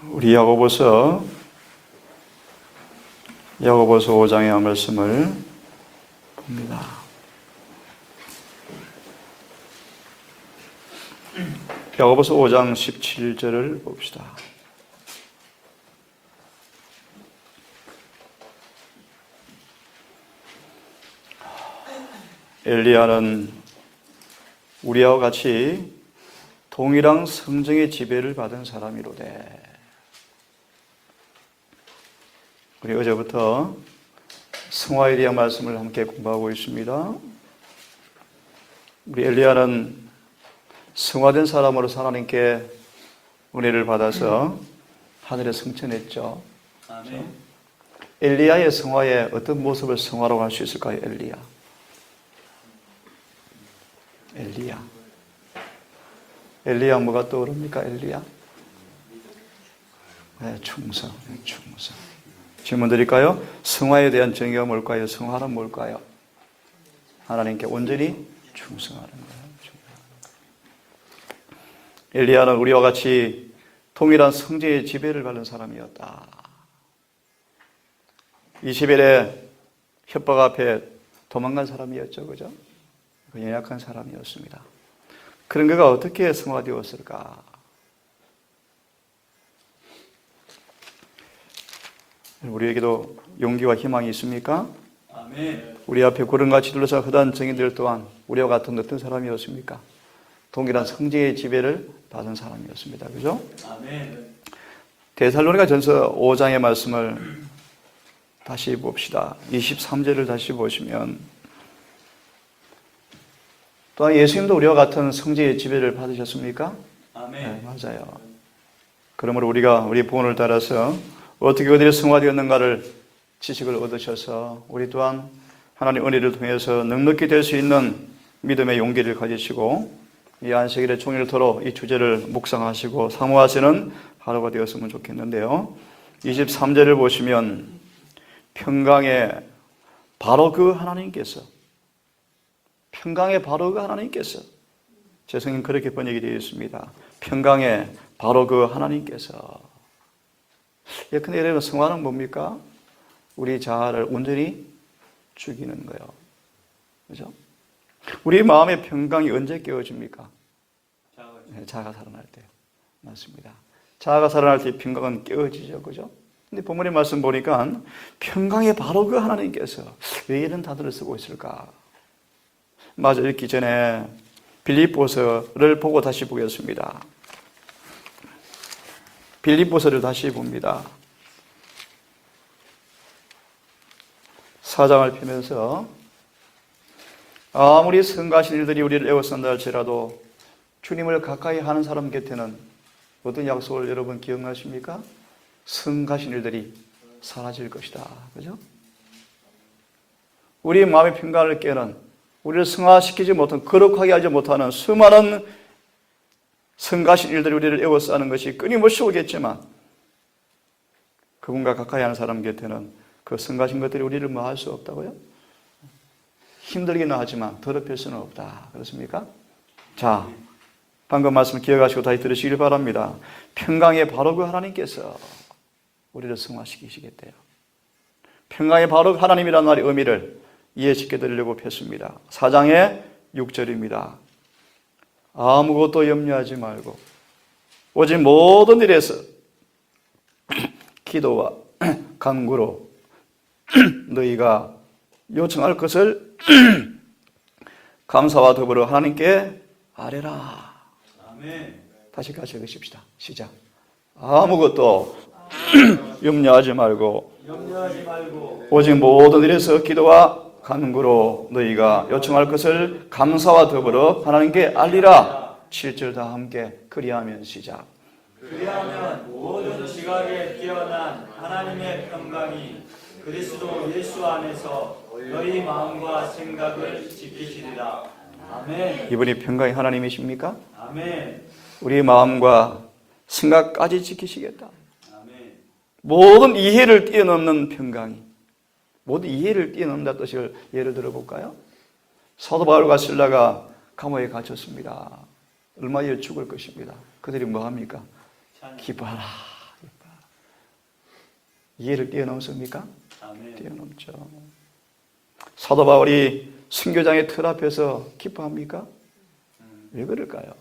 우리 야고보서 5장의 말씀을 봅니다. 야고보서 5장 17절을 봅시다. 엘리야는 우리와 같이 동일한 성령의 지배를 받은 사람이로되. 우리 어제부터 성화에 대한 말씀을 함께 공부하고 있습니다. 우리 엘리야는 성화된 사람으로 하나님께 은혜를 받아서 하늘에 승천했죠. 아멘. 엘리야의 성화에 어떤 모습을 성화라고 할 수 있을까요? 엘리야 뭐가 떠오릅니까? 엘리야? 네, 충성. 질문 드릴까요? 성화에 대한 정의가 뭘까요? 성화는 뭘까요? 하나님께 온전히 충성하는 거예요. 엘리야는 우리와 같이 동일한 성제의 지배를 받는 사람이었다. 이세벨의 협박 앞에 도망간 사람이었죠. 그죠? 연약한 사람이었습니다. 그런 그가 어떻게 성화되었을까? 우리에게도 용기와 희망이 있습니까? 아멘. 우리 앞에 구름같이 둘러싼 허다한 정인들 또한 우리와 같은 어떤 사람이었습니까? 동일한 성제의 지배를 받은 사람이었습니다. 그죠? 아멘. 데살로니가 전서 5장의 말씀을 다시 봅시다. 23절을 다시 보시면 또한 예수님도 우리와 같은 성제의 지배를 받으셨습니까? 아멘. 네, 맞아요. 그러므로 우리가 우리 본을 따라서 어떻게 그들이 성화되었는가를 지식을 얻으셔서 우리 또한 하나님의 은혜를 통해서 넉넉히 될 수 있는 믿음의 용기를 가지시고 이 안식일의 종일토록 이 주제를 묵상하시고 사모하시는 하루가 되었으면 좋겠는데요. 23절을 보시면 평강에 바로 그 하나님께서 제 성경 그렇게 번역이 되어 있습니다. 평강에 바로 그 하나님께서. 근데 여러분 성화는 뭡니까? 우리 자아를 온전히 죽이는 거예요. 그죠? 우리 마음의 평강이 언제 깨어집니까? 자아가 살아날 때. 맞습니다. 자아가 살아날 때 평강은 깨어지죠. 그죠? 근데 본문의 말씀 보니까 평강에 바로 그 하나님께서 왜 이런 단어를 쓰고 있을까? 맞아, 읽기 전에 빌립보서를 보고 다시 보겠습니다. 빌립보서를 다시 봅니다. 4장을 펴면서 아무리 성가신 일들이 우리를 애워싼다 할지라도 주님을 가까이 하는 사람 곁에는 어떤 약속을 여러분 기억나십니까? 성가신 일들이 사라질 것이다. 그죠? 우리 마음의 평강을 깨는 우리를 성화시키지 못한 거룩하게 하지 못하는 수많은 성가신 일들이 우리를 애워싸는 것이 끊임없이 오겠지만 그분과 가까이 하는 사람 곁에는 그 성가신 것들이 우리를 뭐 할 수 없다고요? 힘들기는 하지만 더럽힐 수는 없다. 그렇습니까? 자, 방금 말씀 기억하시고 다시 들으시길 바랍니다. 평강의 바로 그 하나님께서 우리를 성화시키시겠대요. 평강의 바로 그 하나님이라는 말의 의미를 이해시켜 드리려고 폈습니다. 4장의 6절입니다. 아무것도 염려하지 말고 오직 모든 일에서 기도와 간구로 너희가 요청할 것을 감사와 더불어 하나님께 아뢰라. 아멘. 다시 같이 읽으십시다. 시작. 아무것도 염려하지 말고 오직 모든 일에서 기도와 간구로 너희가 요청할 것을 감사와 더불어 하나님께 알리라. 7절 다 함께 그리하면 시작. 그리하면 모든 지각에 뛰어난 하나님의 평강이 그리스도 예수 안에서 너희 마음과 생각을 지키시리라. 아멘. 이분이 평강의 하나님이십니까? 아멘. 우리 마음과 생각까지 지키시겠다. 아멘. 모든 이해를 뛰어넘는 평강이. 모든 이해를 뛰어넘는다 뜻을 예를 들어볼까요? 사도 바울과 실라가 감옥에 갇혔습니다. 얼마 후에 죽을 것입니다. 그들이 뭐 합니까? 기뻐하라. 이해를 뛰어넘습니까? 아멘. 뛰어넘죠. 사도 바울이 순교장의 틀 앞에서 기뻐합니까? 왜 그럴까요?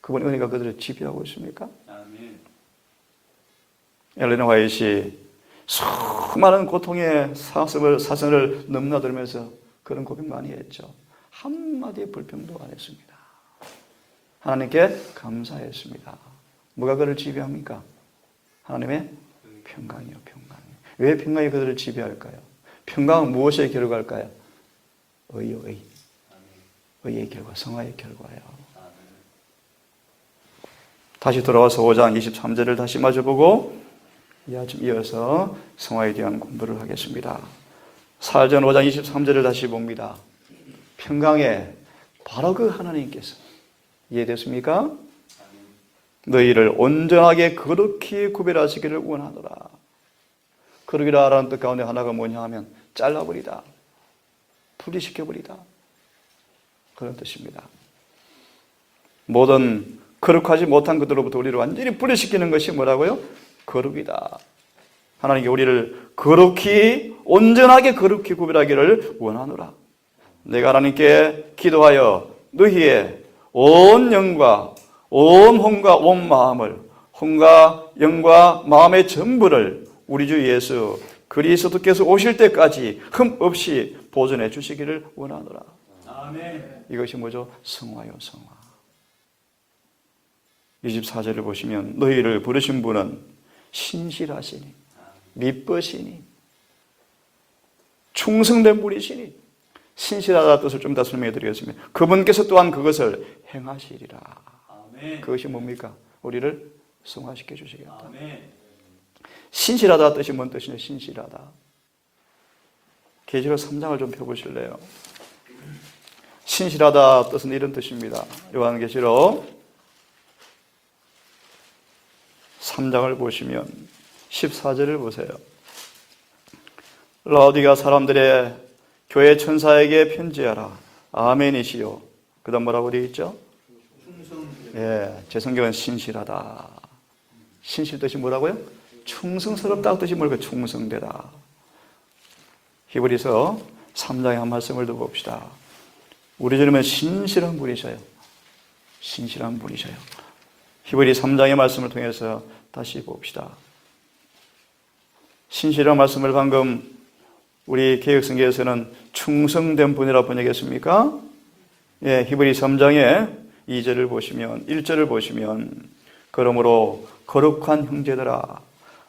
그분 은혜가 그들을 지배하고 있습니까? 아멘. 엘레나 화이트이 수많은 고통의 사선을 넘나들면서 그런 고백 많이 했죠. 한마디의 불평도 안 했습니다. 하나님께 감사했습니다. 뭐가 그를 지배합니까? 하나님의 평강이요, 평강. 왜 평강이 그들을 지배할까요? 평강은 무엇에 결과할까요? 의요, 의. 의의 결과, 성화의 결과예요. 다시 돌아와서 5장 23절을 다시 마주보고 이어서 성화에 대한 공부를 하겠습니다. 사전 5장 23절을 다시 봅니다. 평강에 바로 그 하나님께서, 이해됐습니까? 너희를 온전하게 거룩히 구별하시기를 원하노라. 거룩이라 하라는 뜻 가운데 하나가 뭐냐 하면 잘라버리다, 분리시켜버리다, 그런 뜻입니다. 모든 거룩하지 못한 것들로부터 우리를 완전히 분리시키는 것이 뭐라고요? 거룩이다. 하나님께 우리를 거룩히, 온전하게 거룩히 구별하기를 원하노라. 내가 하나님께 기도하여 너희의 온 영과 온 혼과 온 마음을, 혼과 영과 마음의 전부를 우리 주 예수 그리스도께서 오실 때까지 흠없이 보존해 주시기를 원하노라. 아멘. 이것이 뭐죠? 성화요, 성화. 24절을 보시면 너희를 부르신 분은 신실하시니, 미쁘시니, 충성된 분이시니, 신실하다 뜻을 좀 더 설명해 드리겠습니다. 그분께서 또한 그것을 행하시리라. 아멘. 그것이 뭡니까? 우리를 성화시켜 주시겠다. 아멘. 신실하다 뜻이 뭔 뜻이냐? 신실하다. 계시록 3장을 좀 펴보실래요? 신실하다 뜻은 이런 뜻입니다. 요한계시록 3장을 보시면 14절을 보세요. 라오디가 사람들의 교회 천사에게 편지하라. 아멘이시요. 그 다음 뭐라고 되어 있죠? 예, 제 성경은 신실하다. 신실 뜻이 뭐라고요? 충성스럽다 뜻이 뭘까요? 충성되다. 히브리서 3장의 한 말씀을 더 봅시다. 우리 주님은 신실한 분이셔요. 신실한 분이셔요. 히브리 3장의 말씀을 통해서 다시 봅시다. 신실한 말씀을 방금 우리 개혁성경에서는 충성된 분이라고 번역했습니까? 예, 히브리 3장의 2절을 보시면, 1절을 보시면, 그러므로 거룩한 형제들아,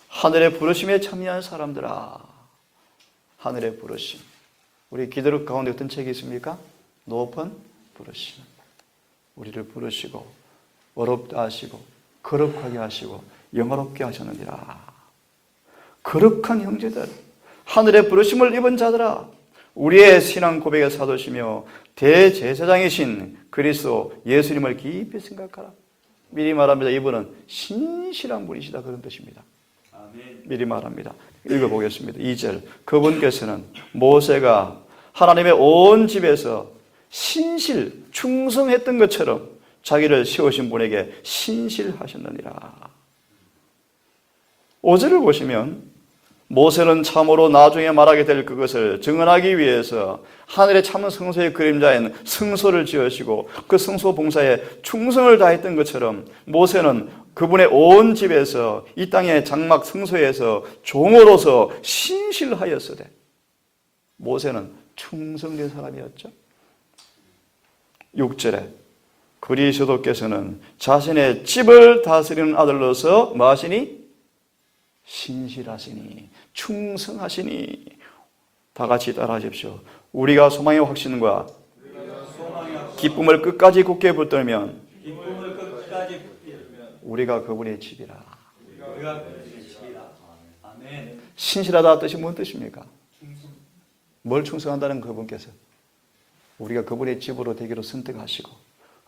하늘의 부르심에 참여한 사람들아, 하늘의 부르심. 우리 기도력 가운데 어떤 책이 있습니까? 높은 부르심. 우리를 부르시고 어렵다 하시고 거룩하게 하시고 영화롭게 하셨느니라. 거룩한 형제들, 하늘의 부르심을 입은 자들아, 우리의 신앙 고백의 사도시며 대제사장이신 그리스도 예수님을 깊이 생각하라. 미리 말합니다. 이분은 신실한 분이시다, 그런 뜻입니다. 아멘. 미리 말합니다. 읽어보겠습니다. 2절. 그분께서는 모세가 하나님의 온 집에서 신실, 충성했던 것처럼 자기를 세우신 분에게 신실하셨느니라. 5절을 보시면 모세는 참으로 나중에 말하게 될 그것을 증언하기 위해서 하늘의 참 성소의 그림자인 성소를 지으시고 그 성소 봉사에 충성을 다했던 것처럼 모세는 그분의 온 집에서 이 땅의 장막 성소에서 종으로서 신실하였으되, 모세는 충성된 사람이었죠. 6절에 그리스도께서는 자신의 집을 다스리는 아들로서 뭐 하시니? 신실하시니, 충성하시니. 다 같이 따라하십시오. 우리가 소망의 확신과 기쁨을 끝까지 굳게 붙들면 기쁨을 끝까지 붙들면 우리가 그분의 집이라. 우리가 그분의 집이라. 아멘. 신실하다 뜻이 뭔 뜻입니까? 뭘 충성한다는 그분께서 우리가 그분의 집으로 되기로 선택하시고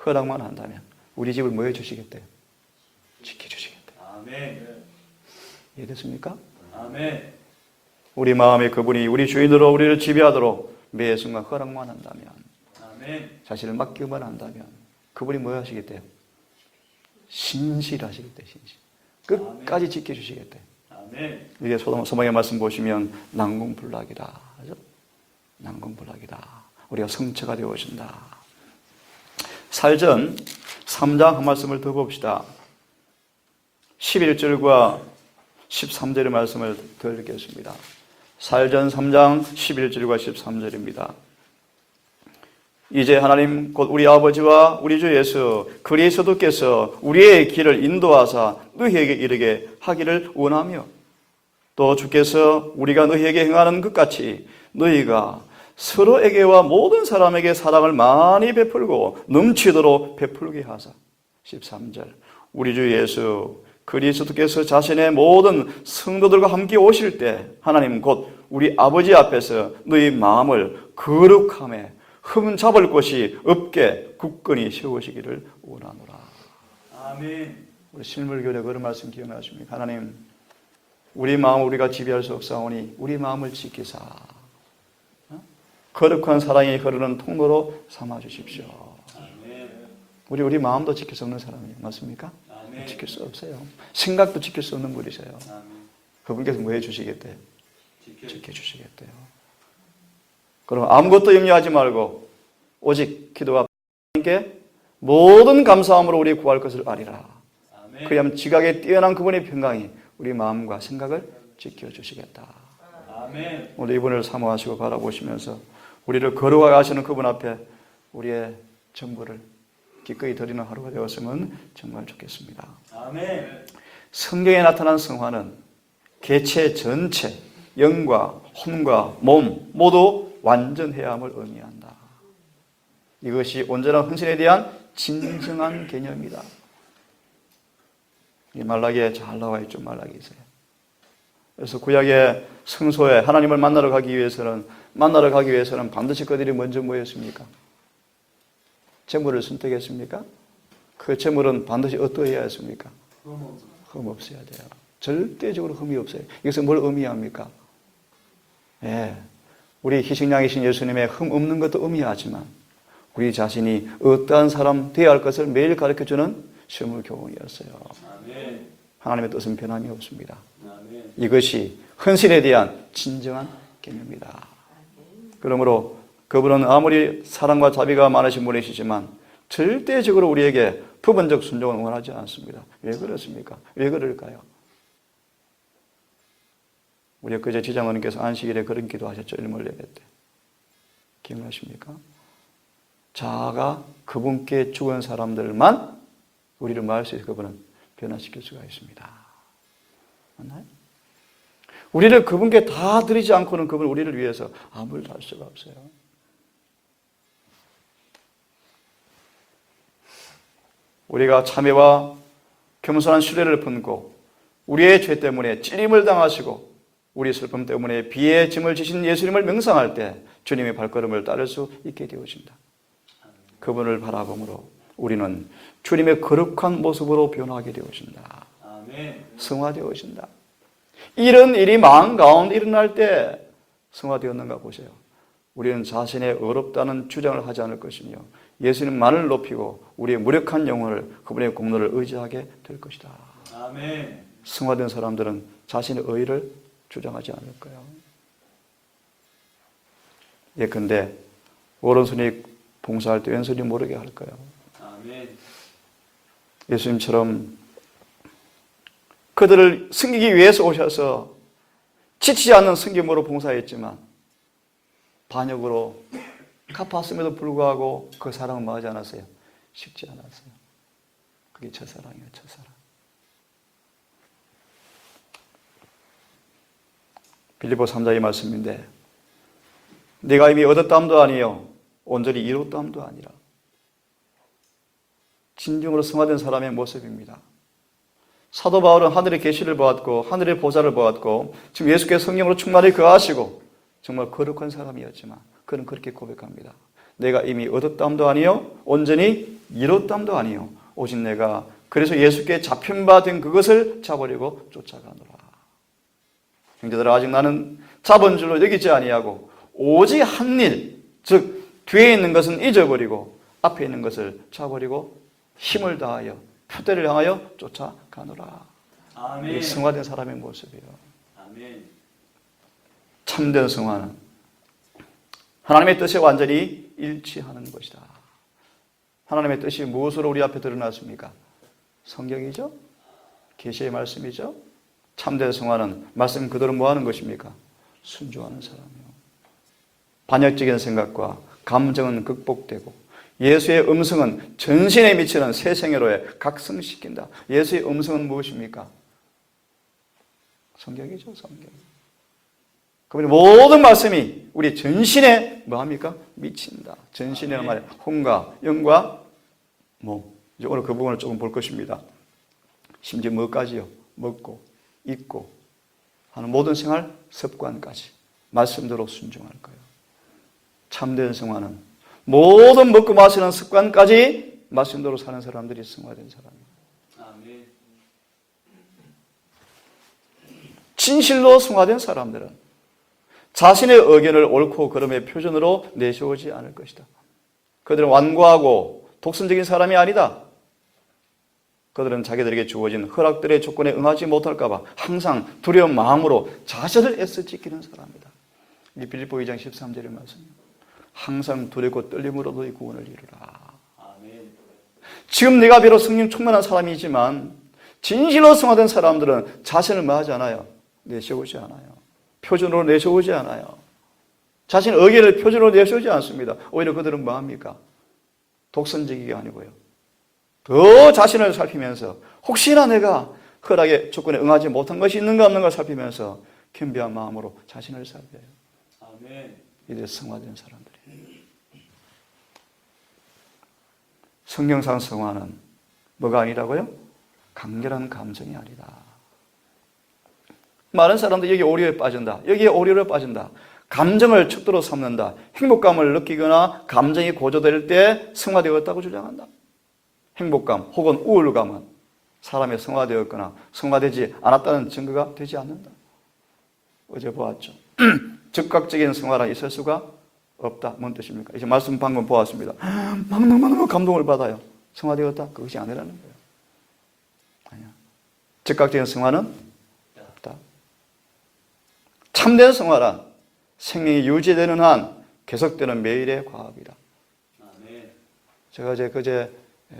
허락만 한다면 우리 집을 뭐 해주시겠대요? 지켜주시겠대요. 아멘. 이해됐습니까? 아멘. 우리 마음에 그분이 우리 주인으로 우리를 지배하도록 매 순간 허락만 한다면, 아멘. 자신을 맡기만 한다면 그분이 뭐 하시겠대요? 신실하시겠대요. 신실. 끝까지 지켜주시겠대요. 아멘. 아멘. 이게 소망의 말씀 보시면 난공불락이다. 그죠? 난공불락이다. 우리가 성체가 되어진다. 살전 3장 한 말씀을 더 봅시다. 11절과 13절의 말씀을 더 읽겠습니다. 살전 3장 11절과 13절입니다. 이제 하나님 곧 우리 아버지와 우리 주 예수 그리스도께서 우리의 길을 인도하사 너희에게 이르게 하기를 원하며 또 주께서 우리가 너희에게 행하는 것 같이 너희가 서로에게와 모든 사람에게 사랑을 많이 베풀고 넘치도록 베풀게 하사. 13절 우리 주 예수 그리스도께서 자신의 모든 성도들과 함께 오실 때 하나님 곧 우리 아버지 앞에서 너희 마음을 거룩함에 흠잡을 곳이 없게 굳건히 세우시기를 원하노라. 아멘. 우리 실물교회 그런 말씀 기억나십니까? 하나님 우리 마음을 우리가 지배할 수 없사오니 우리 마음을 지키사 거룩한 사랑이 흐르는 통로로 삼아주십시오. 아멘. 우리 마음도 지킬 수 없는 사람이에요. 맞습니까? 아멘. 지킬 수 없어요. 생각도 지킬 수 없는 분이세요. 아멘. 그분께서 뭐 해주시겠대요? 지켜. 지켜주시겠대요. 그럼 아무것도 염려하지 말고 오직 기도와 함께 모든 감사함으로 우리 구할 것을 아리라. 아멘. 그야말로 지각에 뛰어난 그분의 평강이 우리 마음과 생각을 지켜주시겠다. 아멘. 오늘 이분을 사모하시고 바라보시면서 우리를 걸어가 가시는 그분 앞에 우리의 전부를 기꺼이 드리는 하루가 되었으면 정말 좋겠습니다. 아멘. 성경에 나타난 성화는 개체 전체, 영과 혼과 몸 모두 완전해야함을 의미한다. 이것이 온전한 헌신에 대한 진정한 개념이다. 이 말라기에 잘 나와 있죠. 말라기에서요. 그래서 구약의 성소에 하나님을 만나러 가기 위해서는 반드시 그들이 먼저 뭐였습니까? 제물을 선택했습니까? 그 제물은 반드시 어떠해야 했습니까? 흠 없어야 돼요. 절대적으로 흠이 없어요. 이것은 뭘 의미합니까? 예, 우리 희생양이신 예수님의 흠 없는 것도 의미하지만 우리 자신이 어떠한 사람 되어야 할 것을 매일 가르쳐주는 시험의 교훈이었어요. 아멘. 하나님의 뜻은 변함이 없습니다. 아멘. 이것이 헌신에 대한 진정한 개념이다. 그러므로 그분은 아무리 사랑과 자비가 많으신 분이시지만 절대적으로 우리에게 부분적 순종을 원하지 않습니다. 왜 그렇습니까? 왜 그럴까요? 우리 그제 지장어님께서 안식일에 그런 기도하셨죠. 일몰 예배 때. 기억나십니까? 자아가 그분께 죽은 사람들만 우리를 말할 수 있어 그분은 변화시킬 수가 있습니다. 맞나요? 우리를 그분께 다 드리지 않고는 그분 우리를 위해서 아무것도 할 수가 없어요. 우리가 참회와 겸손한 신뢰를 품고 우리의 죄 때문에 찔림을 당하시고 우리 슬픔 때문에 비의 짐을 지신 예수님을 명상할 때 주님의 발걸음을 따를 수 있게 되어진다. 그분을 바라봄으로 우리는 주님의 거룩한 모습으로 변화하게 되어진다. 아멘. 성화되어진다. 이런 일이 마음 가운데 일어날 때 성화되었는가 보세요. 우리는 자신의 어렵다는 주장을 하지 않을 것이며 예수님만을 높이고 우리의 무력한 영혼을 그분의 공로를 의지하게 될 것이다. 아멘. 성화된 사람들은 자신의 의의를 주장하지 않을 거예요. 예컨대 오른손이 봉사할 때 왼손이 모르게 할 거예요. 아멘. 예수님처럼 그들을 섬기기 위해서 오셔서 지치지 않는 섬김으로 봉사했지만 반역으로 갚았음에도 불구하고 그 사랑을 마하지 않았어요. 식지 않았어요. 그게 첫사랑이에요. 첫사랑. 빌립보 3장의 말씀인데 내가 이미 얻었담도 아니요 온전히 이뤘담도 아니라 진정으로 성화된 사람의 모습입니다. 사도 바울은 하늘의 계시를 보았고 하늘의 보좌를 보았고 지금 예수께서 성령으로 충만히 거하시고 정말 거룩한 사람이었지만 그는 그렇게 고백합니다. 내가 이미 얻었담도 아니요 온전히 이뤘담도 아니요 오직 내가 그래서 예수께 잡힌 바 된 그것을 잡으려고 쫓아가노라. 형제들아 아직 나는 잡은 줄로 여기지 아니하고 오직 한 일, 즉 뒤에 있는 것은 잊어버리고 앞에 있는 것을 잡으려고 힘을 다하여 표대를 향하여 쫓아가노라. 아멘. 이게 성화된 사람의 모습이에요. 아멘. 참된 성화는 하나님의 뜻에 완전히 일치하는 것이다. 하나님의 뜻이 무엇으로 우리 앞에 드러났습니까? 성경이죠? 계시의 말씀이죠? 참된 성화는 말씀 그대로 뭐 하는 것입니까? 순종하는 사람이요. 반역적인 생각과 감정은 극복되고 예수의 음성은 전신에 미치는 새 생애로에 각성시킨다. 예수의 음성은 무엇입니까? 성경이죠, 성경. 그러면 모든 말씀이 우리 전신에 뭐합니까? 미친다. 전신이라는 말에 혼과 영과 몸. 이제 오늘 그 부분을 조금 볼 것입니다. 심지어 뭐까지요? 먹고 입고 하는 모든 생활 습관까지 말씀대로 순종할 거예요. 참된 성화는 모든 먹고 마시는 습관까지 말씀대로 사는 사람들이 성화된 사람이에요. 아멘. 진실로 성화된 사람들은 자신의 의견을 옳고 그름의 표준으로 내세우지 않을 것이다. 그들은 완고하고 독선적인 사람이 아니다. 그들은 자기들에게 주어진 허락들의 조건에 응하지 못할까 봐 항상 두려운 마음으로 자신을 애써 지키는 사람이다. 이 빌립보 2장 13절의 말씀입니다. 항상 두렵고 떨림으로 너희 구원을 이루라. 아멘. 지금 내가 비록 성령 충만한 사람이지만 진실로 성화된 사람들은 자신을 뭐하지 않아요? 내세우지 않아요. 표준으로 내세우지 않아요. 자신의 의견을 표준으로 내세우지 않습니다. 오히려 그들은 뭐합니까? 독선적이가 아니고요. 더 자신을 살피면서 혹시나 내가 허락의 조건에 응하지 못한 것이 있는가 없는가 살피면서 겸비한 마음으로 자신을 살펴요. 아멘. 이제 성화된 사람들이에요. 성경상 성화는 뭐가 아니라고요? 강렬한 감정이 아니다. 많은 사람들이 여기 오류에 빠진다. 여기에 오류를 빠진다. 감정을 척도로 삼는다. 행복감을 느끼거나 감정이 고조될 때 성화되었다고 주장한다. 행복감 혹은 우울감은 사람이 성화되었거나 성화되지 않았다는 증거가 되지 않는다. 어제 보았죠. 즉각적인 성화가 있을 수가 없다. 뭔 뜻입니까? 이제 말씀 방금 보았습니다. 막 감동을 받아요. 성화되었다? 그것이 아니라는 거예요. 아니야. 즉각적인 성화는 없다. 참된 성화란 생명이 유지되는 한 계속되는 매일의 과업이다. 아멘. 제가 그제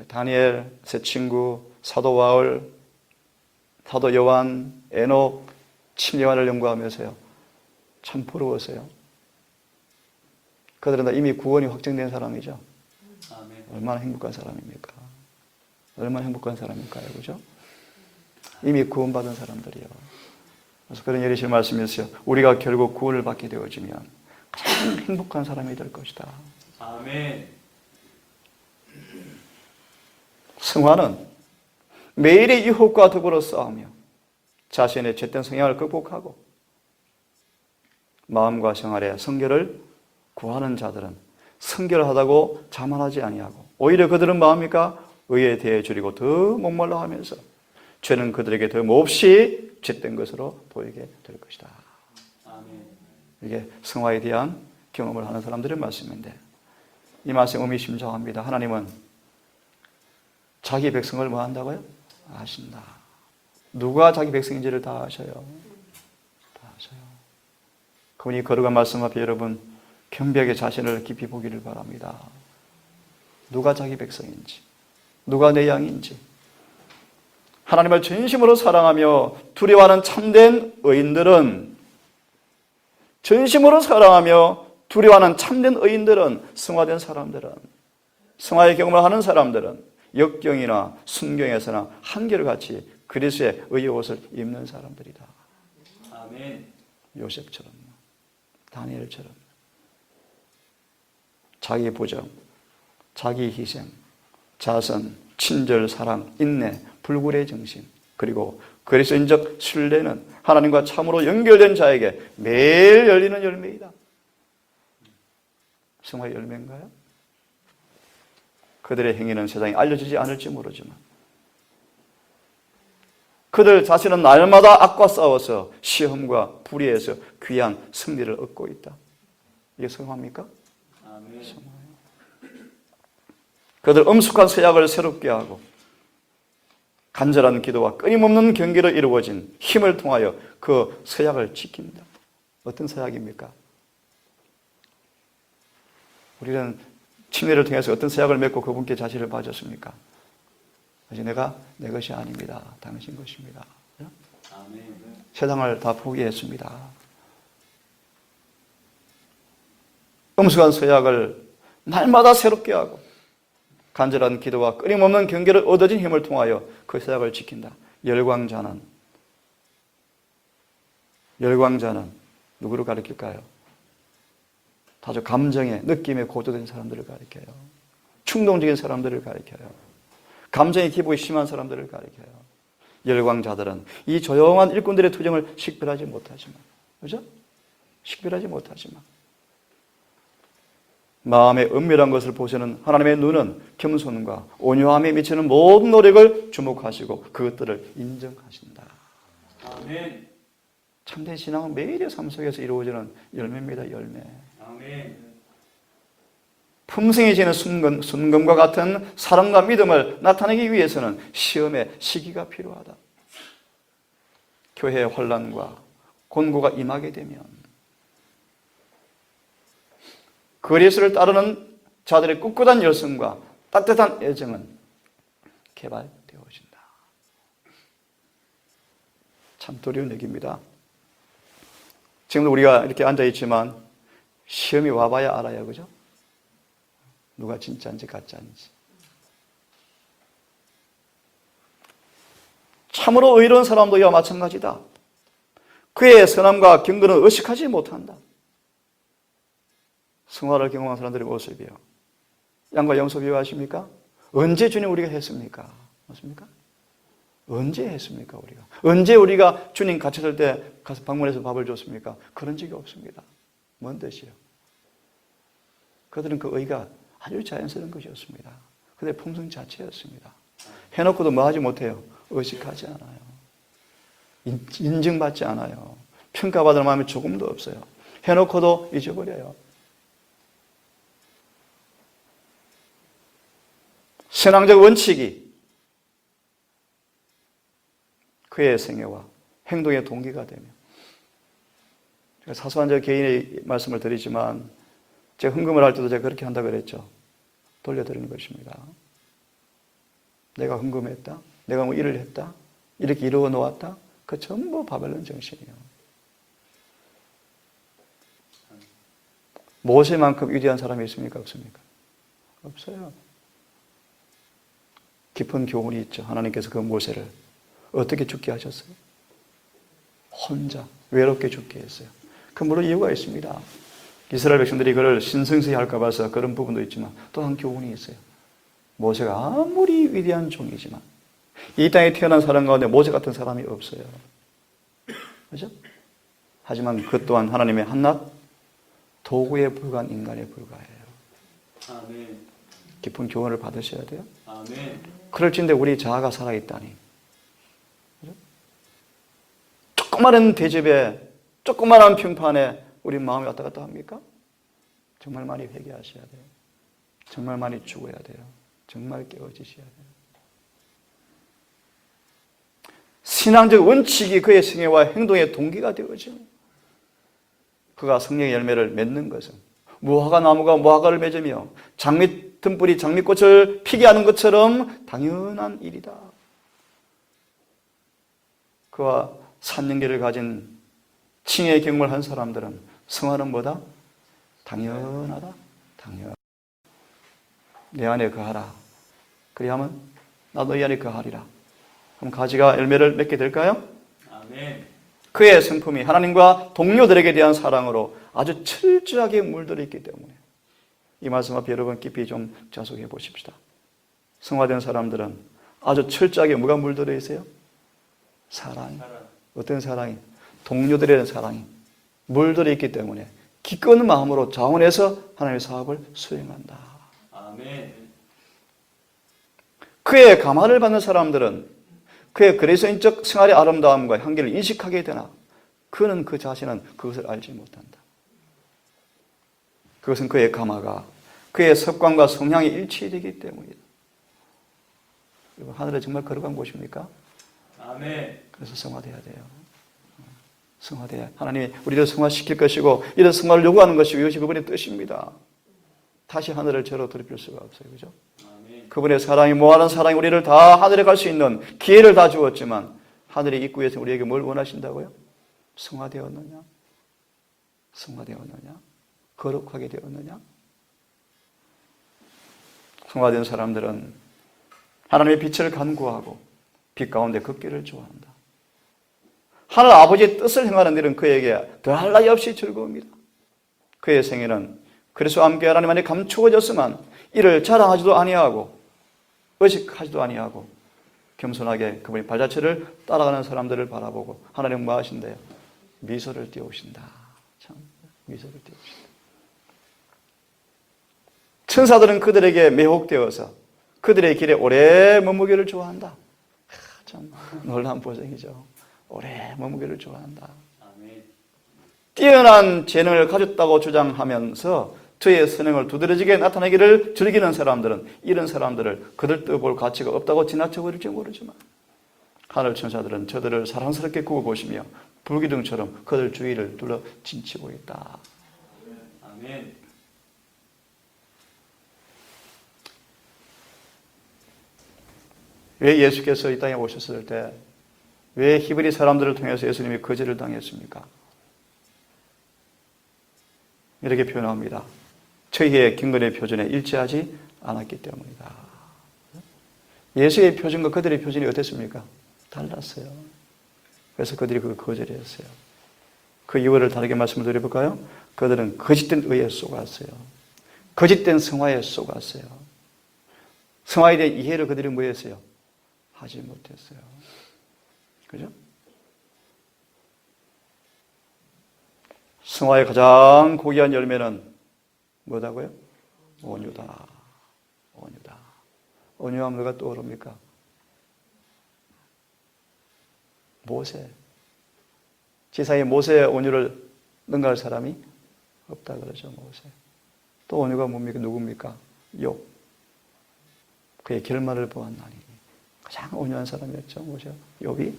다니엘, 새 친구, 사도 바울, 사도 요한, 에녹, 침례관을 연구하면서요. 참 부러웠어요. 그들은 다 이미 구원이 확정된 사람이죠. 아멘. 얼마나 행복한 사람입니까? 얼마나 행복한 사람일까요? 그죠? 이미 구원받은 사람들이요. 그래서 그런 예리실 말씀이었어요. 우리가 결국 구원을 받게 되어지면 가장 행복한 사람이 될 것이다. 아멘. 성화는 매일의 유혹과 더불어 싸우며 자신의 죄된 성향을 극복하고 마음과 생활의 성결을 구하는 자들은 성결하다고 자만하지 아니하고 오히려 그들은 뭐합니까? 의에 대해 줄이고 더 목말라 하면서 죄는 그들에게 더 몹시 죄된 것으로 보이게 될 것이다. 아멘. 이게 성화에 대한 경험을 하는 사람들의 말씀인데 이 말씀 의미심장합니다. 하나님은 자기 백성을 뭐 한다고요? 아신다. 누가 자기 백성인지를 다 아셔요. 다 아셔요. 그분이 거룩한 말씀 앞에 여러분 겸비하게 자신을 깊이 보기를 바랍니다. 누가 자기 백성인지, 누가 내 양인지, 하나님을 진심으로 사랑하며 두려워하는 참된 의인들은 진심으로 사랑하며 두려워하는 참된 의인들은 성화된 사람들은 성화의 경험을 하는 사람들은 역경이나 순경에서나 한결같이 그리스도의 의의 옷을 입는 사람들이다. 아멘. 요셉처럼, 다니엘처럼 자기 보정, 자기 희생, 자선, 친절, 사랑, 인내, 불굴의 정신 그리고 그리스도인적 신뢰는 하나님과 참으로 연결된 자에게 매일 열리는 열매이다. 성화의 열매인가요? 그들의 행위는 세상에 알려지지 않을지 모르지만 그들 자신은 날마다 악과 싸워서 시험과 불의에서 귀한 승리를 얻고 있다. 이게 성화입니까? 아멘. 그들 엄숙한 서약을 새롭게 하고 간절한 기도와 끊임없는 경계로 이루어진 힘을 통하여 그 서약을 지킵니다. 어떤 서약입니까? 우리는 친애를 통해서 어떤 서약을 맺고 그분께 자신을 바쳤습니까? 아직 내가 내 것이 아닙니다. 당신 것입니다. 아멘. 세상을 다 포기했습니다. 엄숙한 서약을 날마다 새롭게 하고 간절한 기도와 끊임없는 경계를 얻어진 힘을 통하여 그 서약을 지킨다. 열광자는 누구를 가리킬까요? 아주 감정에, 느낌에 고조된 사람들을 가리켜요. 충동적인 사람들을 가리켜요. 감정의 기복이 심한 사람들을 가리켜요. 열광자들은 이 조용한 일꾼들의 투정을 식별하지 못하지만, 그죠? 식별하지 못하지만, 마음의 은밀한 것을 보시는 하나님의 눈은 겸손과 온유함에 미치는 모든 노력을 주목하시고 그것들을 인정하신다. 아멘. 참된 신앙은 매일의 삶 속에서 이루어지는 열매입니다. 열매. 아멘. 품성해지는 순금과 같은 사랑과 믿음을 나타내기 위해서는 시험의 시기가 필요하다. 교회의 혼란과 곤고가 임하게 되면 그리스도를 따르는 자들의 꿋꿋한 열성과 따뜻한 애정은 개발되어진다. 참 두려운 얘기입니다. 지금도 우리가 이렇게 앉아있지만 시험이 와봐야 알아요. 그죠? 누가 진짜인지 가짜인지. 참으로 의로운 사람도 이와 마찬가지다. 그의 선함과 경건은 의식하지 못한다. 성화를 경험한 사람들의 모습이요. 양과 염소 비유하십니까? 언제 주님 우리가 했습니까? 맞습니까? 언제 했습니까, 우리가? 언제 우리가 주님 갇혔을 때 가서 방문해서 밥을 줬습니까? 그런 적이 없습니다. 뭔 뜻이요? 그들은 그 의가 아주 자연스러운 것이었습니다. 그들의 품성 자체였습니다. 해놓고도 뭐 하지 못해요? 의식하지 않아요. 인증받지 않아요. 평가받을 마음이 조금도 없어요. 해놓고도 잊어버려요. 신앙적 원칙이 그의 생애와 행동의 동기가 되며, 제가 사소한 저 개인의 말씀을 드리지만 제가 헌금을 할 때도 제가 그렇게 한다고 그랬죠. 돌려드리는 것입니다. 내가 헌금했다, 내가 뭐 일을 했다, 이렇게 이루어 놓았다, 그 전부 바벨론 정신이에요. 모세만큼 위대한 사람이 있습니까? 없습니까? 없어요. 깊은 교훈이 있죠. 하나님께서 그 모세를 어떻게 죽게 하셨어요? 혼자 외롭게 죽게 했어요. 그 물론 이유가 있습니다. 이스라엘 백성들이 그를 신성스레 할까 봐서 그런 부분도 있지만 또한 교훈이 있어요. 모세가 아무리 위대한 종이지만 이 땅에 태어난 사람 가운데 모세 같은 사람이 없어요. 그렇죠? 하지만 그 또한 하나님의 한낱 도구에 불과한 인간에 불과해요. 아멘. 깊은 교훈을 받으셔야 돼요. 아멘. 그럴진데 우리 자아가 살아있다니. 그렇죠? 조그마한 대접에, 조그마한 평판에 우리 마음이 왔다 갔다 합니까? 정말 많이 회개하셔야 돼요. 정말 많이 죽어야 돼요. 정말 깨어지셔야 돼요. 신앙적 원칙이 그의 생애와 행동의 동기가 되어지고, 그가 성령의 열매를 맺는 것은 무화과 나무가 무화과를 맺으며 장미 등불이 장미꽃을 피게 하는 것처럼 당연한 일이다. 그와 산연계를 가진 칭의 경험을 한 사람들은 성화는 뭐다? 당연하다. 당연. 내 안에 거하라. 그리하면 나도 이 안에 거하리라. 그럼 가지가 열매를 맺게 될까요? 아멘. 그의 성품이 하나님과 동료들에게 대한 사랑으로 아주 철저하게 물들어 있기 때문에 이 말씀 앞에 여러분 깊이 좀 자숙해 보십시다. 성화된 사람들은 아주 철저하게 뭐가 물들어 있어요? 사랑이. 어떤 사랑이? 동료들에 대한 사랑이 물들어 있기 때문에 기꺼운 마음으로 자원해서 하나님의 사업을 수행한다. 아멘. 그의 감화를 받는 사람들은 그의 그리스도인적 생활의 아름다움과 향기를 인식하게 되나 그는 그 자신은 그것을 알지 못한다. 그것은 그의 감화가 그의 습관과 성향이 일치되기 때문이다. 여러분, 하늘에 정말 거룩한 곳입니까? 아멘. 그래서 성화돼야 돼요. 성화돼야 하나님이 우리를 성화시킬 것이고 이런 성화를 요구하는 것이고 이것이 그분의 뜻입니다. 다시 하늘을 저로 돌이킬 수가 없어요. 그죠? 아멘. 그분의 사랑이 모아는 사랑이 우리를 다 하늘에 갈 수 있는 기회를 다 주었지만 하늘의 입구에서 우리에게 뭘 원하신다고요? 성화되었느냐? 성화되었느냐? 거룩하게 되었느냐? 성화된 사람들은 하나님의 빛을 간구하고 빛 가운데 걷기를 좋아한다. 하늘 아버지의 뜻을 행하는 일은 그에게 더할 나위 없이 즐거웁니다. 그의 생애는 그리스도와 함께 하나님 안에 감추어졌으면 이를 자랑하지도 아니하고 의식하지도 아니하고 겸손하게 그분의 발자취를 따라가는 사람들을 바라보고 하나님 뭐 하신대요? 미소를 띄우신다. 참 미소를 띄우신다. 천사들은 그들에게 매혹되어서 그들의 길에 오래 머무기를 좋아한다. 참 놀라운 보장이죠. 오래 머무기를 좋아한다. 아멘. 뛰어난 재능을 가졌다고 주장하면서 저의 선행을 두드러지게 나타내기를 즐기는 사람들은 이런 사람들을 그들 뜻 볼 가치가 없다고 지나쳐버릴지 모르지만 하늘 천사들은 저들을 사랑스럽게 구워보시며 불기둥처럼 그들 주위를 둘러 진치고 있다. 아멘. 왜 예수께서 이 땅에 오셨을 때 왜 히브리 사람들을 통해서 예수님이 거절을 당했습니까? 이렇게 표현합니다. 저희의 경건의 표준에 일치하지 않았기 때문이다. 예수의 표준과 그들의 표준이 어땠습니까? 달랐어요. 그래서 그들이 그걸 거절했어요. 그 이유를 다르게 말씀을 드려볼까요? 그들은 거짓된 의에 속았어요. 거짓된 성화에 속았어요. 성화에 대한 이해를 그들이 뭐 했어요? 하지 못했어요. 그죠? 성화의 가장 고귀한 열매는 뭐다고요? 온유다. 온유다. 온유하면 누가 떠오릅니까? 모세. 지상에 모세의 온유를 능가할 사람이 없다 그러죠, 모세. 또 온유가 뭡니까? 누굽니까? 욥. 그의 결말을 보았나니. 가장 온유한 사람이었죠, 모세. 욥이.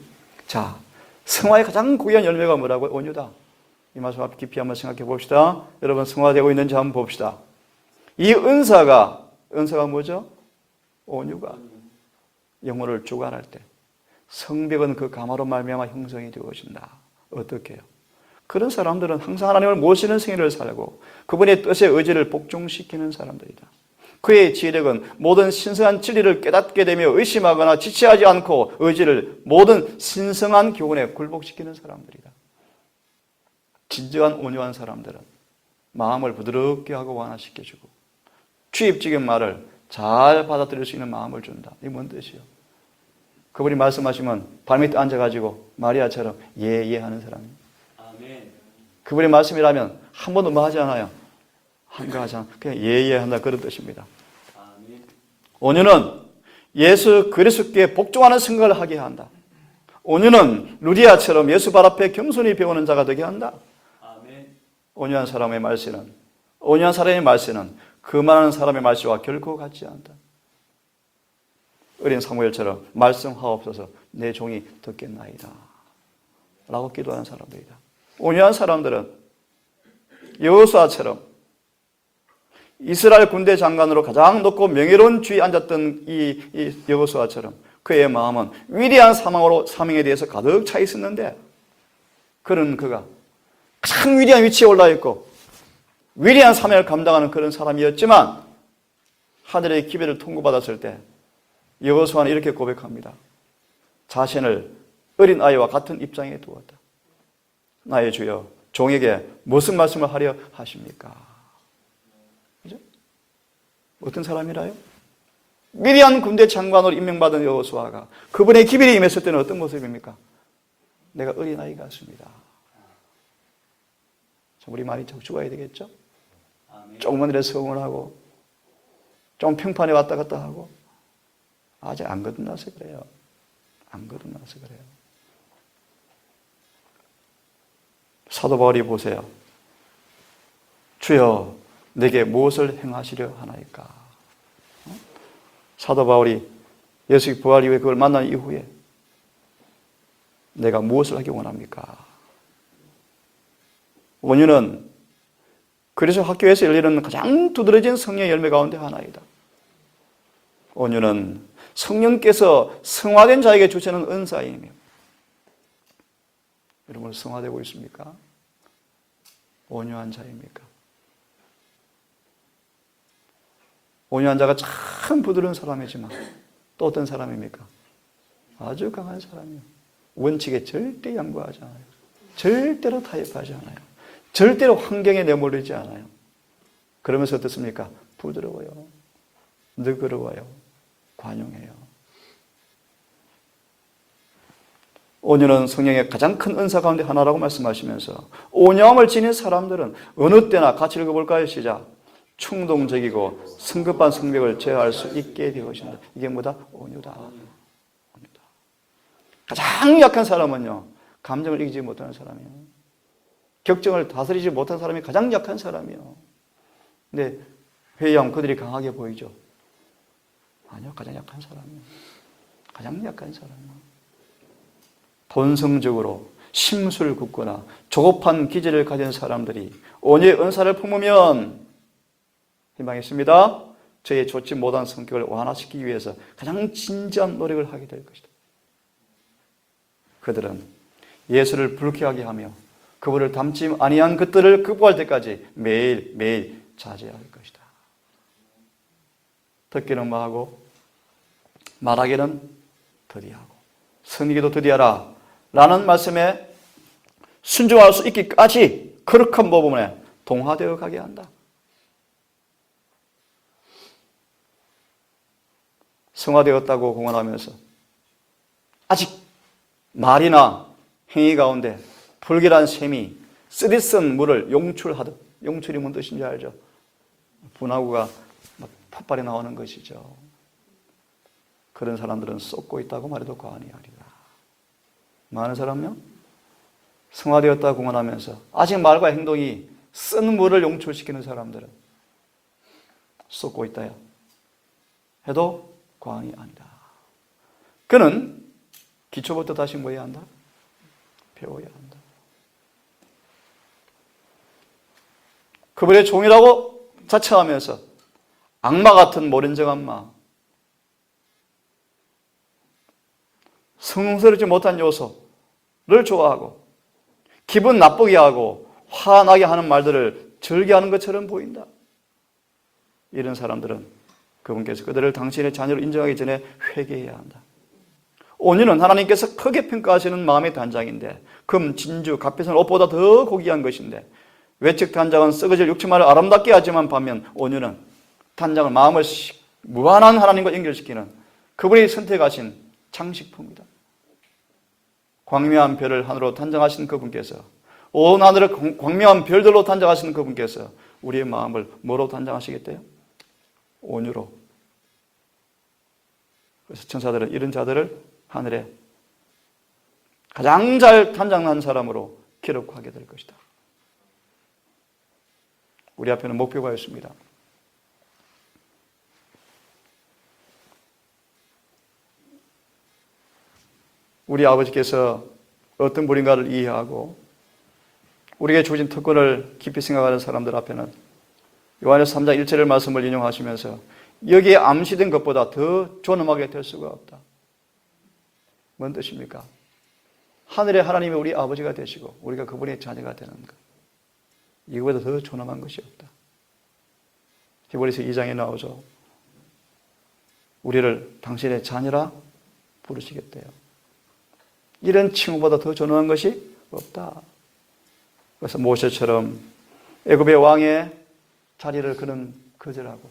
자, 성화의 가장 고귀한 열매가 뭐라고요? 온유다. 이 말씀 앞에 깊이 한번 생각해 봅시다. 여러분 성화되고 있는지 한번 봅시다. 이 은사가 뭐죠? 온유가 영혼을 주관할 때 성벽은 그 가마로 말미암아 형성이 되어진다. 어떻게 해요? 그런 사람들은 항상 하나님을 모시는 생애를 살고 그분의 뜻의 의지를 복종시키는 사람들이다. 그의 지혜력은 모든 신성한 진리를 깨닫게 되며 의심하거나 지체하지 않고 의지를 모든 신성한 교훈에 굴복시키는 사람들이다. 진정한 온유한 사람들은 마음을 부드럽게 하고 완화시켜주고 주입적인 말을 잘 받아들일 수 있는 마음을 준다. 이게 뭔 뜻이에요? 그분이 말씀하시면 발밑에 앉아가지고 마리아처럼 예예 하는 사람이에요. 아멘. 그분의 말씀이라면 한 번도 뭐 하지 않아요. 한가하지 않아. 그냥 예예 한다 그런 뜻입니다. 아멘. 온유는 예수 그리스도께 복종하는 생각을 하게 한다. 온유는 루디아처럼 예수 발 앞에 겸손히 배우는 자가 되게 한다. 아멘. 온유한 사람의 말씨는 그 많은 사람의 말씨와 결코 같지 않다. 어린 사무엘처럼 말씀하옵소서 내 종이 듣겠나이다 라고 기도하는 사람들이다. 온유한 사람들은 여호수아처럼 이스라엘 군대 장관으로 가장 높고 명예로운 주위에 앉았던 이 여호수아처럼 그의 마음은 위대한 사명에 대해서 가득 차 있었는데 그런 그가 가장 위대한 위치에 올라 있고 위대한 사명을 감당하는 그런 사람이었지만 하늘의 기별을 통고받았을 때 여호수아는 이렇게 고백합니다. 자신을 어린아이와 같은 입장에 두었다. 나의 주여 종에게 무슨 말씀을 하려 하십니까? 그죠? 어떤 사람이라요? 위대한 군대 장관으로 임명받은 여호수아가 그분의 기별이 임했을 때는 어떤 모습입니까? 내가 어린아이 같습니다. 우리 많이 죽어야 되겠죠? 아멘. 조금만 이래 성을 하고 좀 평판에 왔다 갔다 하고 아직 안 거듭나서 그래요. 안 거듭나서 그래요. 사도 바울이 보세요. 주여 내게 무엇을 행하시려 하나이까? 사도 바울이 예수의 부활 이후에 그걸 만난 이후에 내가 무엇을 하기 원합니까? 온유는 그래서 학교에서 열리는 가장 두드러진 성령의 열매 가운데 하나이다. 온유는 성령께서 성화된 자에게 주시는 은사이며, 여러분 성화되고 있습니까? 온유한 자입니까? 온유한 자가 참 부드러운 사람이지만 또 어떤 사람입니까? 아주 강한 사람이요. 원칙에 절대 양보하지 않아요. 절대로 타협하지 않아요. 절대로 환경에 내몰리지 않아요. 그러면서 어떻습니까? 부드러워요. 너그러워요. 관용해요. 온유는 성령의 가장 큰 은사 가운데 하나라고 말씀하시면서 온유함을 지닌 사람들은 어느 때나 같이 읽어볼까요? 시작. 충동적이고 성급한 성벽을 제어할 수 있게 되어진다. 이게 뭐다? 온유다. 온유다. 가장 약한 사람은요, 감정을 이기지 못하는 사람이에요. 격정을 다스리지 못한 사람이 가장 약한 사람이에요. 근데 회의하면 그들이 강하게 보이죠? 아니요, 가장 약한 사람이에요. 가장 약한 사람이에요. 본성적으로 심술 굽거나 조급한 기질을 가진 사람들이 온유의 은사를 품으면 희망이 있습니다. 저의 좋지 못한 성격을 완화시키기 위해서 가장 진지한 노력을 하게 될 것이다. 그들은 예수를 불쾌하게 하며 그분을 닮지 아니한 것들을 극복할 때까지 매일 자제할 것이다. 듣기는 뭐하고 말하기는 더디하고 선이기도 더디하라 라는 말씀에 순종할 수 있기까지 거룩한 부분에 동화되어 가게 한다. 성화되었다고 공언하면서 아직 말이나 행위 가운데 불결한 셈이 쓰디쓴 물을 용출하듯, 용출이 뭔 뜻인지 알죠? 분화구가 폭발이 나오는 것이죠. 그런 사람들은 쏟고 있다고 말해도 과언이 아니라. 많은 사람요, 성화되었다고 공언하면서 아직 말과 행동이 쓴 물을 용출시키는 사람들은 쏟고 있다요 해도 과언이 아니다. 그는 기초부터 다시 뭐 해야 한다? 배워야 한다. 그분의 종이라고 자처하면서 악마 같은 모른정한 마, 성스럽지 못한 요소를 좋아하고 기분 나쁘게 하고 화나게 하는 말들을 즐겨하는 것처럼 보인다. 이런 사람들은 그분께서 그들을 당신의 자녀로 인정하기 전에 회개해야 한다. 온유는 하나님께서 크게 평가하시는 마음의 단장인데 금, 진주, 값비싼 옷보다 더 고귀한 것인데 외측 단장은 썩어질 육체만을 아름답게 하지만 반면 온유는 단장을 마음을 무한한 하나님과 연결시키는 그분이 선택하신 장식품이다. 광명한 별을 하늘로 단장하신 그분께서 온 하늘을 광명한 별들로 단장하시는 그분께서 우리의 마음을 뭐로 단장하시겠대요? 온유로. 그래서 천사들은 이런 자들을 하늘에 가장 잘 단장한 사람으로 기록하게 될 것이다. 우리 앞에는 목표가 있습니다. 우리 아버지께서 어떤 분인가를 이해하고 우리에게 주어진 특권을 깊이 생각하는 사람들 앞에는 요한에서 3장 1절의 말씀을 인용하시면서 여기에 암시된 것보다 더 존엄하게 될 수가 없다. 뭔 뜻입니까? 하늘의 하나님이 우리 아버지가 되시고 우리가 그분의 자녀가 되는 것. 이거보다 더 존엄한 것이 없다. 히브리서 2장에 나오죠. 우리를 당신의 자녀라 부르시겠대요. 이런 칭호보다 더 존엄한 것이 없다. 그래서 모세처럼 애굽의 왕의 자리를 그는 거절하고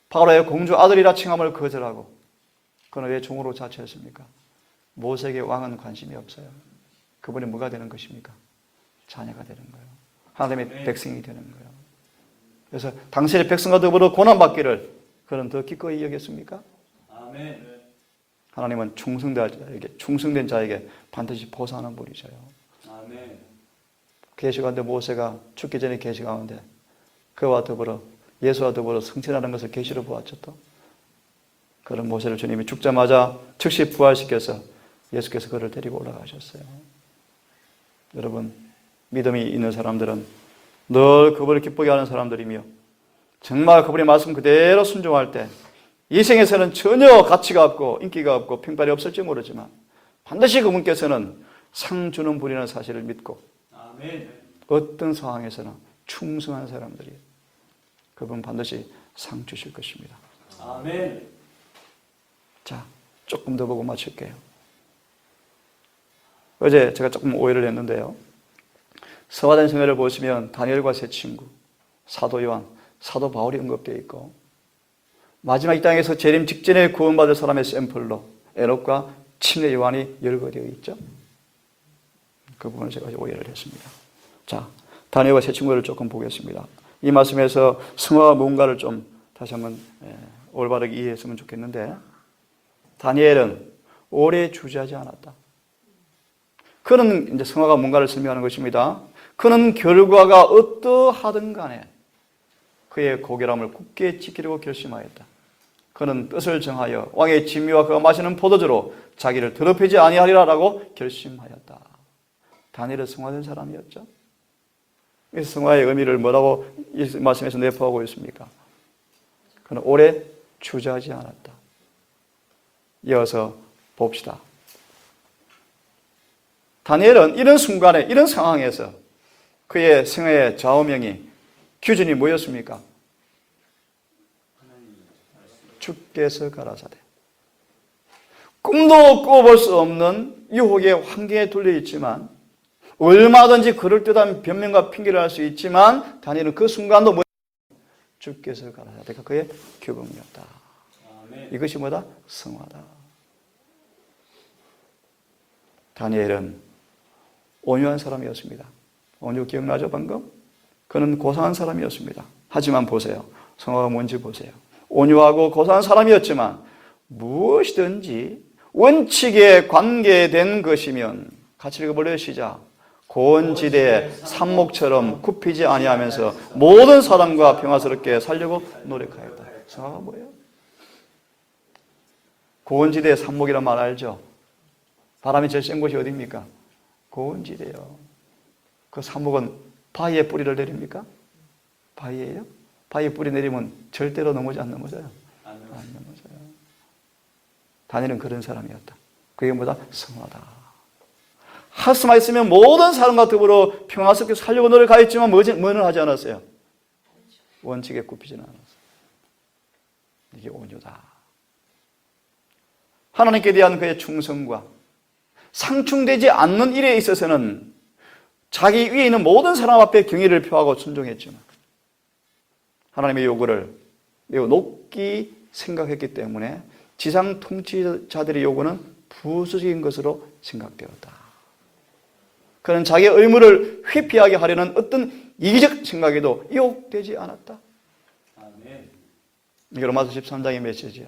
바로의 공주 아들이라 칭함을 거절하고 그는 왜 종으로 자처했습니까? 모세에게 왕은 관심이 없어요. 그분이 뭐가 되는 것입니까? 자녀가 되는 거예요. 하나님의 백성이 되는 거예요. 그래서 당신의 백성과 더불어 고난받기를 그는 더 기꺼이 여겼습니까? 아멘. 하나님은 충성된 자에게 반드시 보상하는 분이셔요. 아멘. 계시 가운데 모세가 죽기 전에 계시 가운데 그와 더불어 예수와 더불어 승천하는 것을 계시로 보았죠. 또 그런 모세를 주님이 죽자마자 즉시 부활시켜서 예수께서 그를 데리고 올라가셨어요. 여러분, 믿음이 있는 사람들은 늘 그분을 기쁘게 하는 사람들이며 정말 그분의 말씀 그대로 순종할 때 이 생에서는 전혀 가치가 없고 인기가 없고 평판이 없을지 모르지만 반드시 그분께서는 상 주는 분이라는 사실을 믿고 아멘. 어떤 상황에서는 충성한 사람들이 그분 반드시 상 주실 것입니다. 아멘. 자, 조금 더 보고 마칠게요. 어제 제가 조금 오해를 했는데요. 서화된 성회를 보시면 다니엘과 세 친구, 사도 요한, 사도 바울이 언급되어 있고 마지막 이 땅에서 재림 직전에 구원받을 사람의 샘플로 에녹과 침례 요한이 열거되어 있죠. 그 부분을 제가 오해를 했습니다. 자, 다니엘과 세 친구를 조금 보겠습니다. 이 말씀에서 성화가 뭔가를 좀 다시 한번 올바르게 이해했으면 좋겠는데 다니엘은 오래 주저하지 않았다. 그는 이제 성화가 뭔가를 설명하는 것입니다. 그는 결과가 어떠하든 간에 그의 고결함을 굳게 지키려고 결심하였다. 그는 뜻을 정하여 왕의 진미와 그가 마시는 포도주로 자기를 더럽히지 아니하리라라고 결심하였다. 다니엘은 성화된 사람이었죠. 이 성화의 의미를 뭐라고 이 말씀에서 내포하고 있습니까? 그는 오래 주저하지 않았다. 이어서 봅시다. 다니엘은 이런 순간에 이런 상황에서 그의 생애의 좌우명이 기준이 뭐였습니까? 주께서 가라사대. 꿈도 꿔볼 수 없는 유혹의 환경에 둘려 있지만 얼마든지 그럴듯한 변명과 핑계를 할 수 있지만 다니엘은 그 순간도 주께서 가라사대가 그의 교범이었다. 아멘. 이것이 뭐다? 성화다. 다니엘은 온유한 사람이었습니다. 온유 기억나죠 방금? 그는 고상한 사람이었습니다. 하지만 보세요. 성화가 뭔지 보세요. 온유하고 고상한 사람이었지만 무엇이든지 원칙에 관계된 것이면 같이 읽어볼래요? 시작. 고원지대의 삽목처럼 굽히지 아니하면서 모든 사람과 평화스럽게 살려고 노력하였다. 성화가 뭐예요? 고원지대의 삽목이란 말 알죠? 바람이 제일 센 곳이 어디입니까? 고원지대요. 그 삽목은 바위에 뿌리를 내립니까? 바위에요? 바위에 뿌리 내리면 절대로 넘어져 안 넘어져요? 안 넘어져요. 다니엘은 그런 사람이었다. 그게 뭐다? 성화다. 할 수만 있으면 모든 사람과 더불어 평화스럽게 살려고 노력하였지만 뭐는 하지 않았어요? 원칙에 굽히지는 않았어요. 이게 온유다. 하나님께 대한 그의 충성과 상충되지 않는 일에 있어서는 자기 위에 있는 모든 사람 앞에 경의를 표하고 순종했지만 하나님의 요구를 매우 높이 생각했기 때문에 지상 통치자들의 요구는 부수적인 것으로 생각되었다. 그는 자기의 의무를 회피하게 하려는 어떤 이기적 생각에도 유혹되지 않았다. 아멘. 이게 로마서 13장의 메시지야.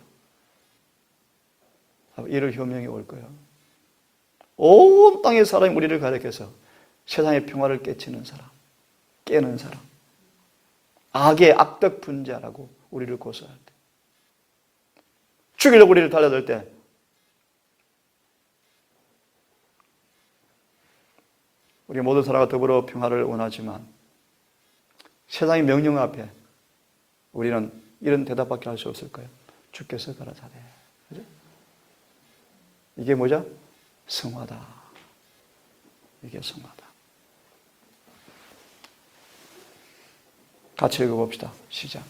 이를 효명이 올 거예요. 온 땅의 사람이 우리를 가리켜서 세상의 평화를 깨치는 사람, 깨는 사람, 악의 악덕 분자라고 우리를 고소할 때, 죽이려고 우리를 달려들 때, 우리 모든 사람과 더불어 평화를 원하지만 세상의 명령 앞에 우리는 이런 대답밖에 할 수 없을 거예요. 주께서 가라사대. 그죠? 이게 뭐죠? 성화다. 이게 성화다. 같이 읽어봅시다. 시작.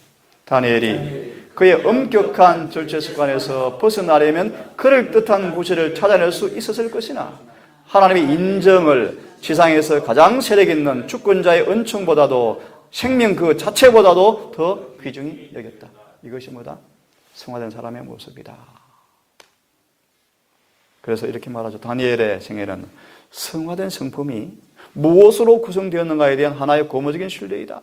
다니엘이 그의 엄격한 절제 습관에서 벗어나려면 그럴듯한 구실을 찾아낼 수 있었을 것이나 하나님의 인정을 지상에서 가장 세력 있는 주권자의 은총보다도 생명 그 자체보다도 더 귀중히 여겼다. 이것이 뭐다? 성화된 사람의 모습이다. 그래서 이렇게 말하죠. 다니엘의 생애는 성화된 성품이 무엇으로 구성되었는가에 대한 하나의 고무적인 신뢰이다.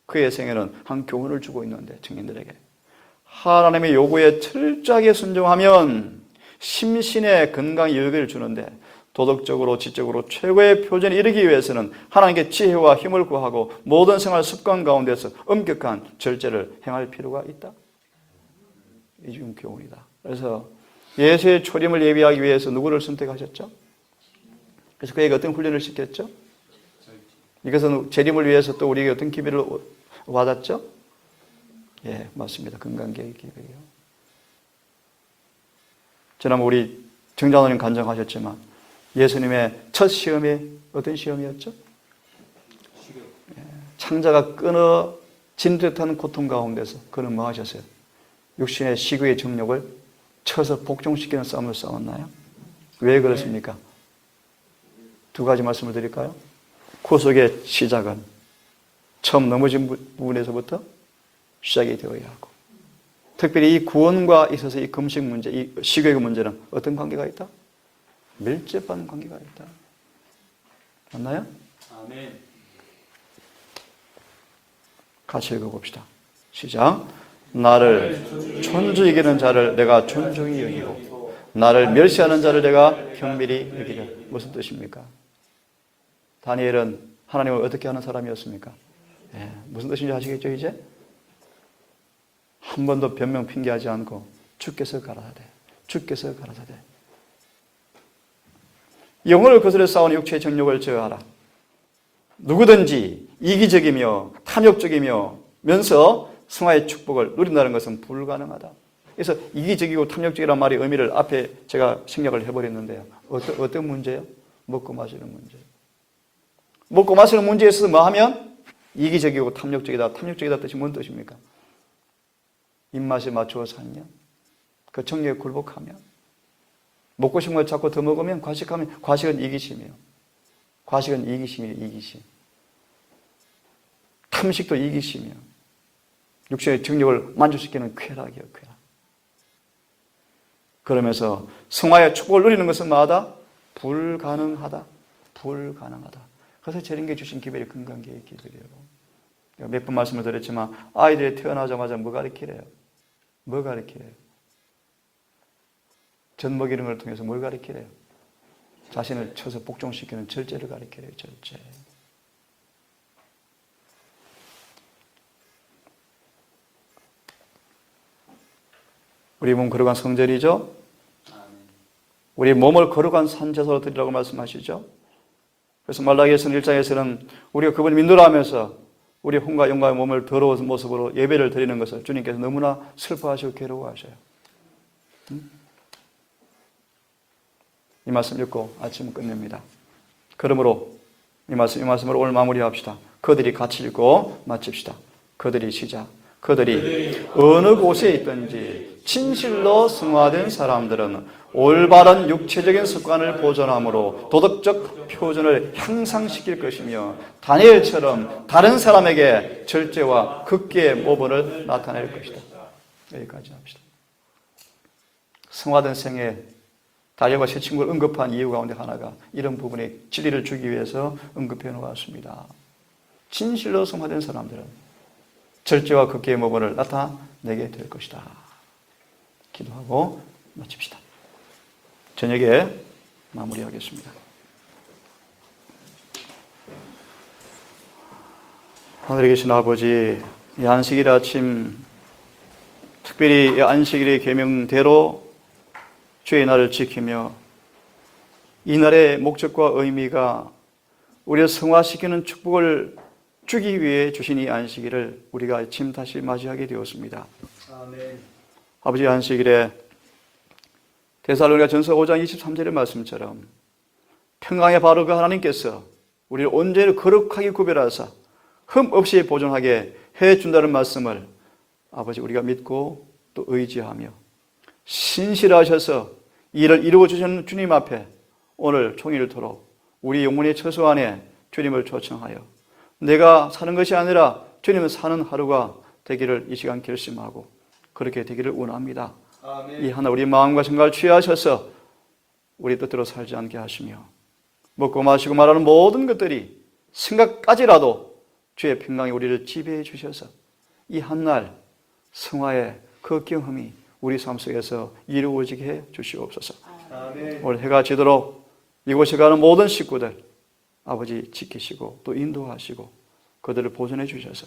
그의 생애는 한 교훈을 주고 있는데 청년들에게 하나님의 요구에 철저하게 순종하면 심신의 건강 여유를 주는데 도덕적으로 지적으로 최고의 표준에 이르기 위해서는 하나님께 지혜와 힘을 구하고 모든 생활 습관 가운데서 엄격한 절제를 행할 필요가 있다. 이 지금 교훈이다. 그래서 예수의 초림을 예비하기 위해서 누구를 선택하셨죠? 그래서 그에게 어떤 훈련을 시켰죠? 이것은 재림을 위해서 또 우리에게 어떤 기별을 받았죠? 예, 맞습니다. 건강계획 기별이요. 지난번 우리 정장로님 간증하셨지만 예수님의 첫 시험이 어떤 시험이었죠? 예, 창자가 끊어진 듯한 고통 가운데서 그는 뭐 하셨어요? 육신의 시구의 정욕을 쳐서 복종시키는 싸움을 싸웠나요? 왜 그렇습니까? 두 가지 말씀을 드릴까요? 구속의 시작은 처음 넘어진 부분에서부터 시작이 되어야 하고, 특별히 이 구원과 있어서 이 금식 문제, 이 식욕의 문제는 어떤 관계가 있다? 밀접한 관계가 있다. 맞나요? 아멘. 같이 읽어봅시다. 시작. 나를 존중히 여기는 자를 내가 존중히 여기고 나를 멸시하는 자를 내가 겸밀히 여기려. 무슨 뜻입니까? 다니엘은 하나님을 어떻게 하는 사람이었습니까? 예, 무슨 뜻인지 아시겠죠 이제? 한 번도 변명 핑계하지 않고 주께서 가라사대, 주께서 가라사대. 영혼을 거스려 싸우는 육체의 정욕을 제어하라. 누구든지 이기적이며 탐욕적이며 면서 성화의 축복을 누린다는 것은 불가능하다. 그래서 이기적이고 탐욕적이라는 말의 의미를 앞에 제가 생략을 해버렸는데요. 어떤 문제요? 먹고 마시는 문제. 먹고 마시는 문제에 있어서 뭐 하면? 이기적이고 탐욕적이다. 탐욕적이다 뜻이 뭔 뜻입니까? 입맛에 맞추어 살면, 그 정욕에 굴복하면, 먹고 싶은 걸 자꾸 더 먹으면 과식하면, 과식은 이기심이에요. 과식은 이기심이에요. 이기심. 탐식도 이기심이에요. 육신의 정욕을 만족시키는 쾌락이에요. 쾌락. 그러면서 성화의 축복을 누리는 것은 뭐하다? 불가능하다. 불가능하다. 그래서 재림께 주신 기별이 건강계획 기별이에요. 몇 번 말씀을 드렸지만 아이들이 태어나자마자 뭐 가르치래요? 뭐 가르치래요? 젖 먹이는 걸 통해서 뭘 가르치래요? 자신을 쳐서 복종시키는 절제를 가르치래요. 절제. 우리 몸 거룩한 성전이죠. 우리 몸을 거룩한 산제사로 드리라고 말씀하시죠. 그래서 말라기에서는 1장에서는 우리가 그분을 민도하면서 우리 혼과 영광의 몸을 더러운 모습으로 예배를 드리는 것을 주님께서 너무나 슬퍼하시고 괴로워하셔요. 이 말씀 읽고 아침은 끝냅니다. 그러므로 이 말씀으로 오늘 마무리합시다. 그들이 같이 읽고 마칩시다. 그들이 시작. 그들이 어느 곳에 있든지 진실로 승화된 사람들은 올바른 육체적인 습관을 보존함으로 도덕적 표준을 향상시킬 것이며 다니엘처럼 다른 사람에게 절제와 극기의 모범을 나타낼 것이다. 여기까지 합시다. 승화된 생애 다니엘과 세 친구를 언급한 이유 가운데 하나가 이런 부분에 진리를 주기 위해서 언급해 놓았습니다. 진실로 승화된 사람들은 절제와 극기의 모범을 나타내게 될 것이다. 기도하고 마칩시다. 저녁에 마무리하겠습니다. 하늘에 계신 아버지, 이 안식일 아침 특별히 이 안식일의 계명대로 주의 날을 지키며 이 날의 목적과 의미가 우리를 성화시키는 축복을 주기 위해 주신 이 안식일을 우리가 아침 다시 맞이하게 되었습니다. 아멘. 아버지, 안식일에 데살로니가 전서 5장 23절의 말씀처럼 평강의 바로 그 하나님께서 우리를 온전히 거룩하게 구별하사 흠 없이 보존하게 해준다는 말씀을 아버지 우리가 믿고 또 의지하며 신실하셔서 이를 이루어 주시는 주님 앞에 오늘 종일토록 우리 영혼의 처소 안에 주님을 초청하여 내가 사는 것이 아니라 주님은 사는 하루가 되기를 이 시간 결심하고 그렇게 되기를 원합니다. 아멘. 이 하나 우리 마음과 생각을 취하셔서 우리 뜻대로 살지 않게 하시며 먹고 마시고 말하는 모든 것들이 생각까지라도 주의 평강이 우리를 지배해 주셔서 이 한날 성화의 그 경험이 우리 삶 속에서 이루어지게 해 주시옵소서. 아멘. 오늘 해가 지도록 이곳에 가는 모든 식구들 아버지 지키시고 또 인도하시고 그들을 보존해 주셔서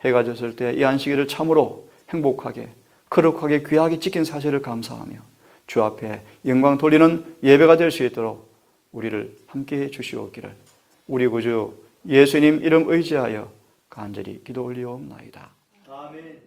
해가 졌을 때 이 안식일을 참으로 행복하게 거룩하게 귀하게 지킨 사실을 감사하며 주 앞에 영광 돌리는 예배가 될 수 있도록 우리를 함께해 주시옵기를 우리 구주 예수님 이름 의지하여 간절히 기도 올리옵나이다. 아멘.